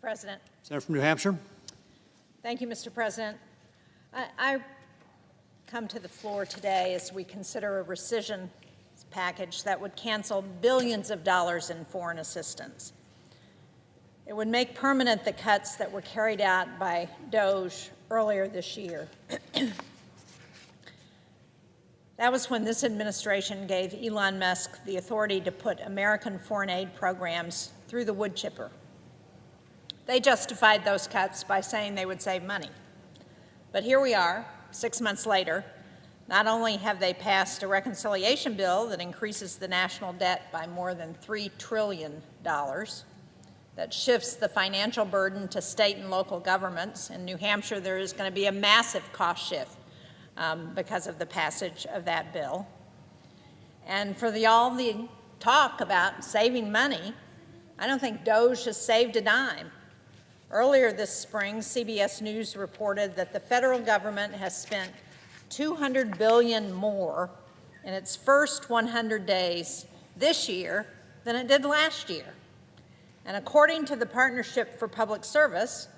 President. Senator from New Hampshire. Thank you, Mr. President. I come to the floor today as we consider a rescission package that would cancel billions of dollars in foreign assistance. It would make permanent the cuts that were carried out by DOGE earlier this year. That was when this administration gave Elon Musk the authority to put American foreign aid programs through the wood chipper. They justified those cuts by saying they would save money. But here we are, 6 months later. Not only have they passed a reconciliation bill that increases the national debt by more than $3 trillion, that shifts the financial burden to state and local governments. In New Hampshire, there is going to be a massive cost shift because of the passage of that bill. And for all the talk about saving money, I don't think DOGE has saved a dime. Earlier this spring, CBS News reported that the federal government has spent $200 billion more in its first 100 days this year than it did last year. And according to the Partnership for Public Service,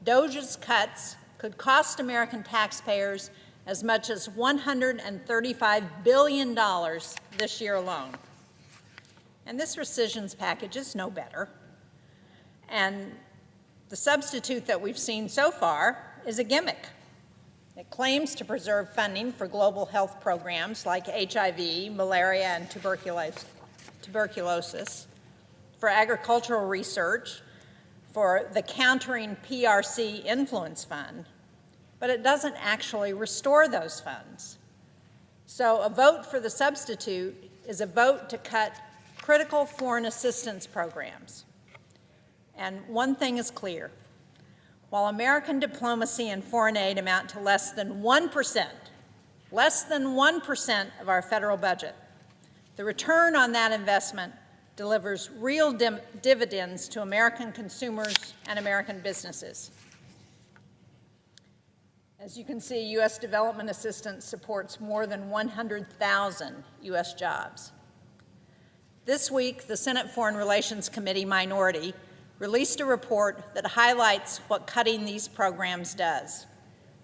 DOGE's cuts could cost American taxpayers as much as $135 billion this year alone. And this rescissions package is no better. And the substitute that we've seen so far is a gimmick. It claims to preserve funding for global health programs like HIV, malaria, and tuberculosis, for agricultural research, for the Countering PRC Influence Fund, but it doesn't actually restore those funds. So a vote for the substitute is a vote to cut critical foreign assistance programs. And one thing is clear. While American diplomacy and foreign aid amount to less than 1% of our federal budget, the return on that investment delivers real dividends to American consumers and American businesses. As you can see, U.S. development assistance supports more than 100,000 U.S. jobs. This week, the Senate Foreign Relations Committee minority released a report that highlights what cutting these programs does.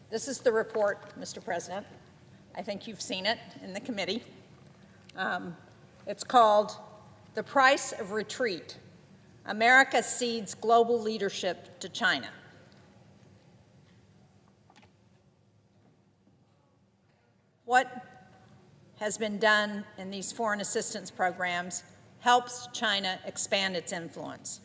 This is the report, Mr. President. I think you've seen it in the committee. It's called "The Price of Retreat: America Cedes Global Leadership to China." What has been done in these foreign assistance programs helps China expand its influence.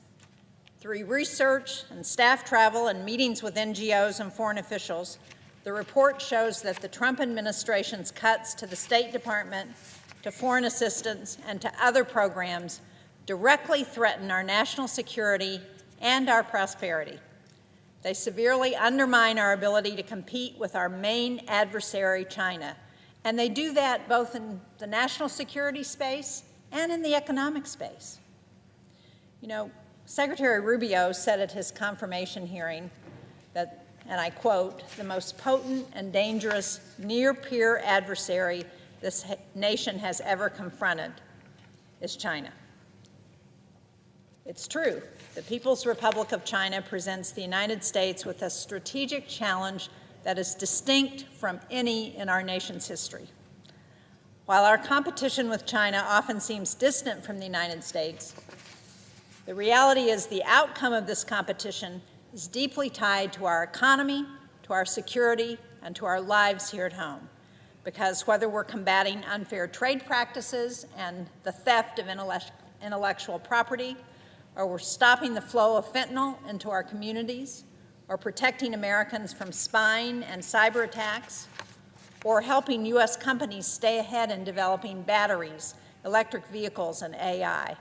Through research and staff travel and meetings with NGOs and foreign officials, the report shows that the Trump administration's cuts to the State Department, to foreign assistance, and to other programs directly threaten our national security and our prosperity. They severely undermine our ability to compete with our main adversary, China, and they do that both in the national security space and in the economic space. You know, Secretary Rubio said at his confirmation hearing that, and I quote, "The most potent and dangerous near-peer adversary this nation has ever confronted is China." It's true. The People's Republic of China presents the United States with a strategic challenge that is distinct from any in our nation's history. While our competition with China often seems distant from the United States, the reality is the outcome of this competition is deeply tied to our economy, to our security, and to our lives here at home. Because whether we're combating unfair trade practices and the theft of intellectual property, or we're stopping the flow of fentanyl into our communities, or protecting Americans from spying and cyber attacks, or helping U.S. companies stay ahead in developing batteries, electric vehicles, and AI,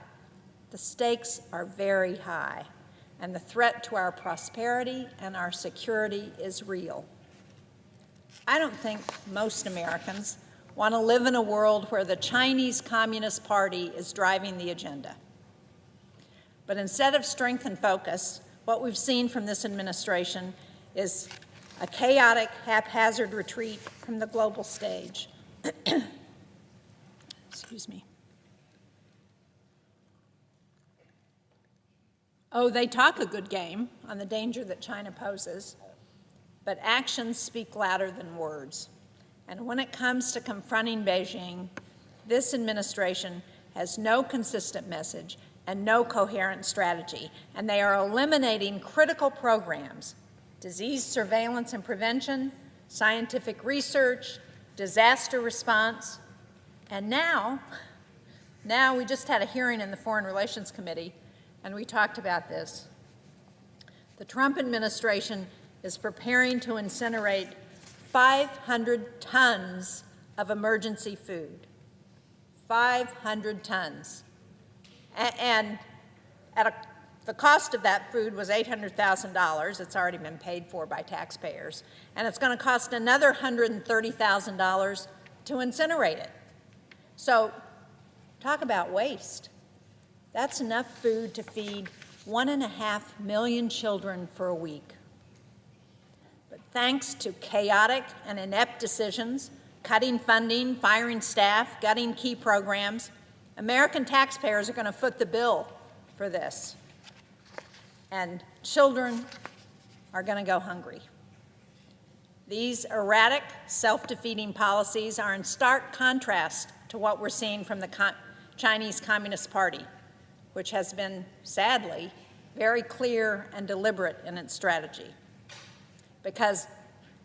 the stakes are very high, and the threat to our prosperity and our security is real. I don't think most Americans want to live in a world where the Chinese Communist Party is driving the agenda. But instead of strength and focus, what we've seen from this administration is a chaotic, haphazard retreat from the global stage. Excuse me. Oh, they talk a good game on the danger that China poses, but actions speak louder than words. And when it comes to confronting Beijing, this administration has no consistent message and no coherent strategy, and they are eliminating critical programs: disease surveillance and prevention, scientific research, disaster response, and now we just had a hearing in the Foreign Relations Committee, and we talked about this. The Trump administration is preparing to incinerate 500 tons of emergency food. 500 tons. And the cost of that food was $800,000. It's already been paid for by taxpayers. And it's going to cost another $130,000 to incinerate it. So talk about waste. That's enough food to feed 1.5 million children for a week. But thanks to chaotic and inept decisions, cutting funding, firing staff, gutting key programs, American taxpayers are going to foot the bill for this. And children are going to go hungry. These erratic, self-defeating policies are in stark contrast to what we're seeing from the Chinese Communist Party, which has been, sadly, very clear and deliberate in its strategy. Because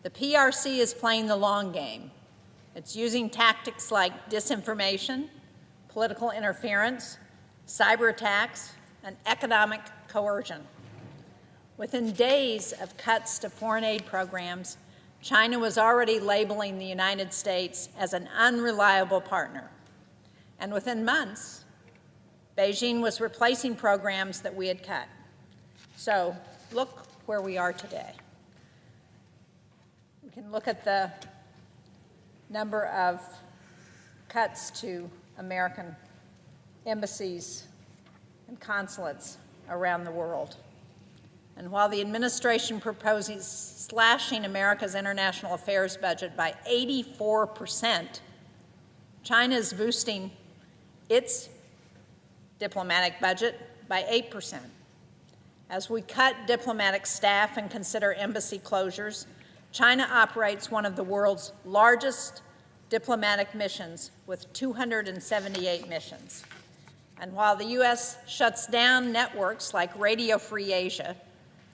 the PRC is playing the long game. It's using tactics like disinformation, political interference, cyber attacks, and economic coercion. Within days of cuts to foreign aid programs, China was already labeling the United States as an unreliable partner. And within months, Beijing was replacing programs that we had cut. So look where we are today. We can look at the number of cuts to American embassies and consulates around the world. And while the administration proposes slashing America's international affairs budget by 84%, China is boosting its diplomatic budget by 8%. As we cut diplomatic staff and consider embassy closures, China operates one of the world's largest diplomatic missions with 278 missions. And while the U.S. shuts down networks like Radio Free Asia,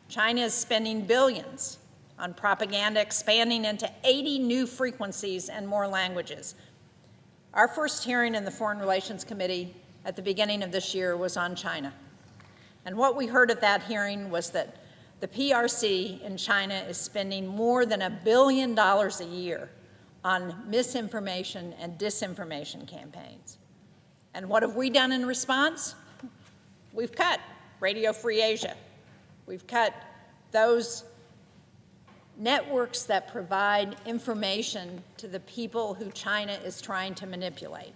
China is spending billions on propaganda, expanding into 80 new frequencies and more languages. Our first hearing in the Foreign Relations Committee at the beginning of this year was on China. And what we heard at that hearing was that the PRC in China is spending more than $1 billion a year on misinformation and disinformation campaigns. And what have we done in response? We've cut Radio Free Asia. We've cut those networks that provide information to the people who China is trying to manipulate.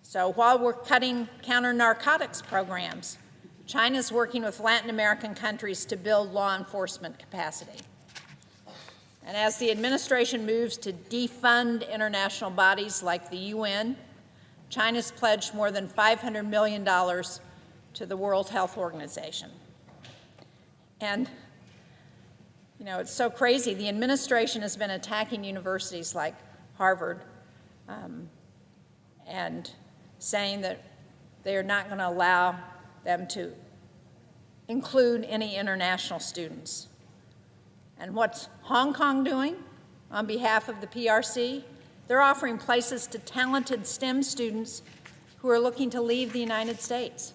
So while we're cutting counter-narcotics programs, China's working with Latin American countries to build law enforcement capacity. And as the administration moves to defund international bodies like the UN, China's pledged more than $500 million to the World Health Organization. And, you know, it's so crazy. The administration has been attacking universities like Harvard and saying that they are not going to allow them to include any international students. And what's Hong Kong doing on behalf of the PRC? They're offering places to talented STEM students who are looking to leave the United States.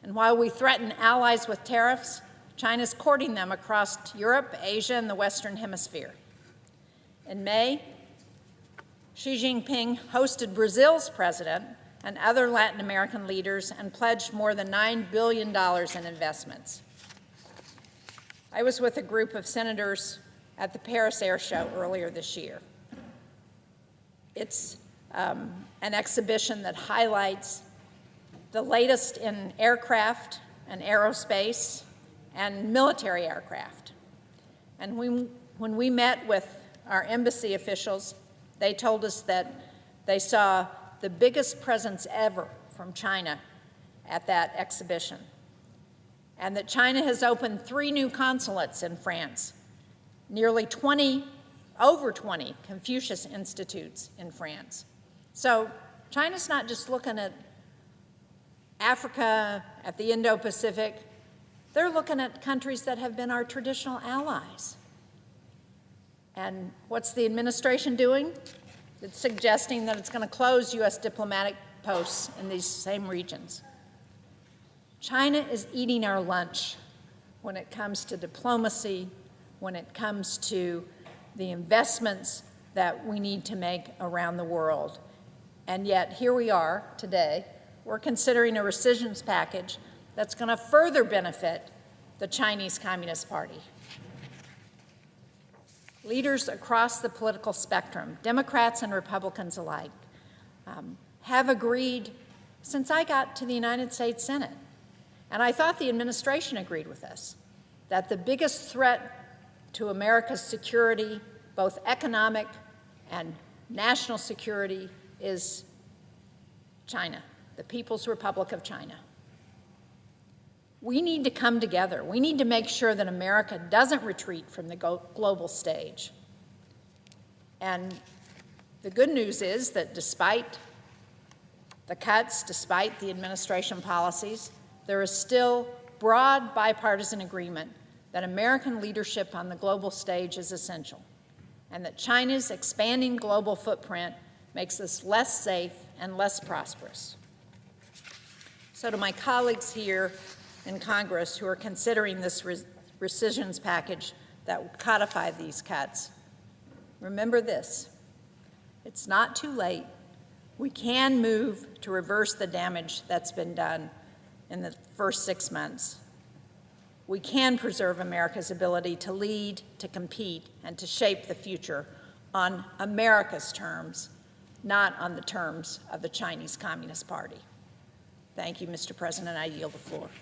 And while we threaten allies with tariffs, China's courting them across Europe, Asia, and the Western Hemisphere. In May, Xi Jinping hosted Brazil's president and other Latin American leaders and pledged more than $9 billion in investments. I was with a group of senators at the Paris Air Show earlier this year. It's an exhibition that highlights the latest in aircraft and aerospace and military aircraft. And when we met with our embassy officials, they told us that they saw the biggest presence ever from China at that exhibition. and that China has opened 3 new consulates in France, over 20 Confucius Institutes in France. So China's not just looking at Africa, at the Indo-Pacific. They're looking at countries that have been our traditional allies. And what's the administration doing? It's suggesting that it's going to close U.S. diplomatic posts in these same regions. China is eating our lunch when it comes to diplomacy, when it comes to the investments that we need to make around the world. And yet, here we are today, we're considering a rescissions package that's going to further benefit the Chinese Communist Party. Leaders across the political spectrum, Democrats and Republicans alike, have agreed since I got to the United States Senate. And I thought the administration agreed with us, that the biggest threat to America's security, both economic and national security, is China, the People's Republic of China. We need to come together. We need to make sure that America doesn't retreat from the global stage. And the good news is that despite the cuts, despite the administration policies, there is still broad bipartisan agreement that American leadership on the global stage is essential, and that China's expanding global footprint makes us less safe and less prosperous. So to my colleagues here in Congress who are considering this rescissions package that will codify these cuts, remember this: it's not too late. We can move to reverse the damage that's been done in the first 6 months. We can preserve America's ability to lead, to compete, and to shape the future on America's terms, not on the terms of the Chinese Communist Party. Thank you, Mr. President. I yield the floor.